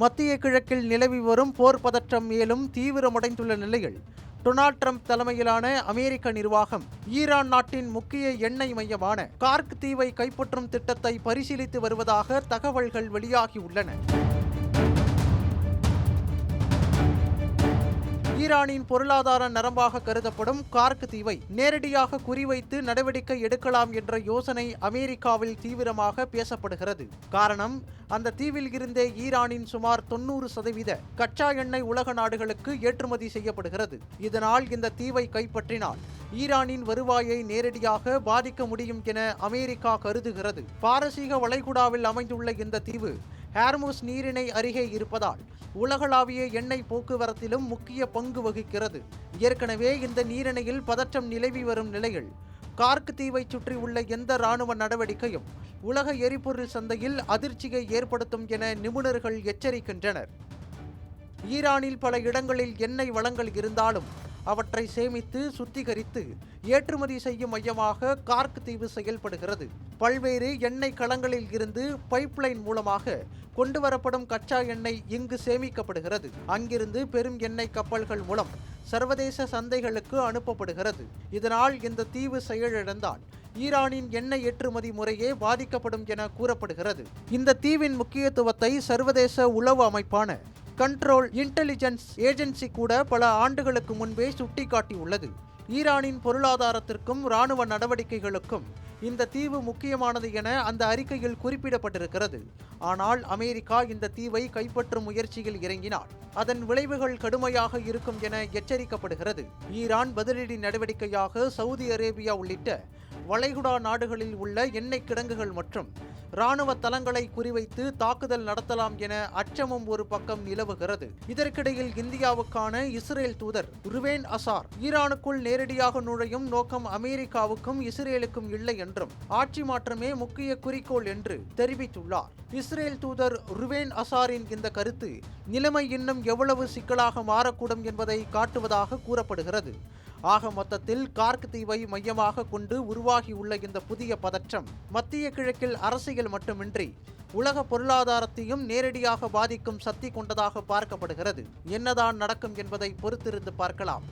மத்திய கிழக்கில் நிலவி வரும் போர் பதற்றம் மேலும் தீவிரமடைந்துள்ள நிலையில் டொனால்ட் ட்ரம்ப் தலைமையிலான அமெரிக்க நிர்வாகம் ஈரான் நாட்டின் முக்கிய எண்ணெய் மையமான கார்க் தீவை கைப்பற்றும் திட்டத்தை பரிசீலித்து வருவதாக தகவல்கள் வெளியாகியுள்ளன. ஈரானின் பொருளாதார நரம்பாக கருதப்படும் கார்க் தீவை நேரடியாக குறிவைத்து நடவடிக்கை எடுக்கலாம் என்ற யோசனை அமெரிக்காவில் தீவிரமாக பேசப்படுகிறது. காரணம், அந்த தீவில் இருந்தே ஈரானின் சுமார் 90% கச்சா எண்ணெய் உலக நாடுகளுக்கு ஏற்றுமதி செய்யப்படுகிறது. இதனால் இந்த தீவை கைப்பற்றினால் ஈரானின் வருவாயை நேரடியாக பாதிக்க முடியும் என அமெரிக்கா கருதுகிறது. பாரசீக வளைகுடாவில் அமைந்துள்ள இந்த தீவு ஹார்முஸ் நீரிணை அருகே இருப்பதால் உலகளாவிய எண்ணெய் போக்குவரத்திலும் முக்கிய பங்கு வகிக்கிறது. ஏற்கனவே இந்த நீரிணையில் பதற்றம் நிலவி வரும் நிலையில் கார்க் தீவை சுற்றி உள்ள எந்த இராணுவ நடவடிக்கையும் உலக எரிபொருள் சந்தையில் அதிர்ச்சியை ஏற்படுத்தும் என நிபுணர்கள் எச்சரிக்கின்றனர். ஈரானில் பல இடங்களில் எண்ணெய் வளங்கள் இருந்தாலும் அவற்றை சேமித்து சுத்திகரித்து ஏற்றுமதி செய்யும் மையமாக கார்க் தீவு செயல்படுகிறது. பல்வேறு எண்ணெய் களங்களில் இருந்து பைப்லைன் மூலமாக கொண்டுவரப்படும் கச்சா எண்ணெய் இங்கு சேமிக்கப்படுகிறது. அங்கிருந்து பெரும் எண்ணெய் கப்பல்கள் மூலம் சர்வதேச சந்தைகளுக்கு அனுப்பப்படுகிறது. இதனால் இந்த தீவு செயலிழந்தால் ஈரானின் எண்ணெய் ஏற்றுமதி முறையே பாதிக்கப்படும் என கூறப்படுகிறது. இந்த தீவின் முக்கியத்துவத்தை சர்வதேச உளவு அமைப்பான கண்ட்ரோல் இன்டெலிஜென்ஸ் ஏஜென்சி கூட பல ஆண்டுகளுக்கு முன்பே சுட்டிக்காட்டியுள்ளது. ஈரானின் பொருளாதாரத்திற்கும் இராணுவ நடவடிக்கைகளுக்கும் இந்த தீவு முக்கியமானது என அந்த அறிக்கையில் குறிப்பிடப்பட்டிருக்கிறது. ஆனால் அமெரிக்கா இந்த தீவை கைப்பற்றும் முயற்சியில் இறங்கினால் அதன் விளைவுகள் கடுமையாக இருக்கும் என எச்சரிக்கப்படுகிறது. ஈரான் பதிலடி நடவடிக்கையாக சவுதி அரேபியா உள்ளிட்ட வளைகுடா நாடுகளில் உள்ள எண்ணெய் கிடங்குகள் மற்றும் இராணுவ தளங்களை குறிவைத்து தாக்குதல் நடத்தலாம் என அச்சமும் ஒரு பக்கம் நிலவுகிறது. இதற்கிடையில் இந்தியாவுக்கான இஸ்ரேல் தூதர் ருவேன் அசார் ஈரானுக்குள் நேரடியாக நுழையும் நோக்கம் அமெரிக்காவுக்கும் இஸ்ரேலுக்கும் இல்லை என்றும் ஆட்சி மாற்றமே முக்கிய குறிக்கோள் என்று தெரிவித்துள்ளார். இஸ்ரேல் தூதர் ருவேன் அசாரின் இந்த கருத்து நிலைமை இன்னும் எவ்வளவு சிக்கலாக மாறக்கூடும் என்பதை காட்டுவதாக கூறப்படுகிறது. ஆக மொத்தத்தில் கார்க் தீவை மையமாக கொண்டு உருவாகியுள்ள இந்த புதிய பதற்றம் மத்திய கிழக்கில் அரசியல் மட்டுமின்றி உலக பொருளாதாரத்தையும் நேரடியாக பாதிக்கும் சக்தி கொண்டதாக பார்க்கப்படுகிறது. என்னதான் நடக்கும் என்பதை பொறுத்திருந்து பார்க்கலாம்.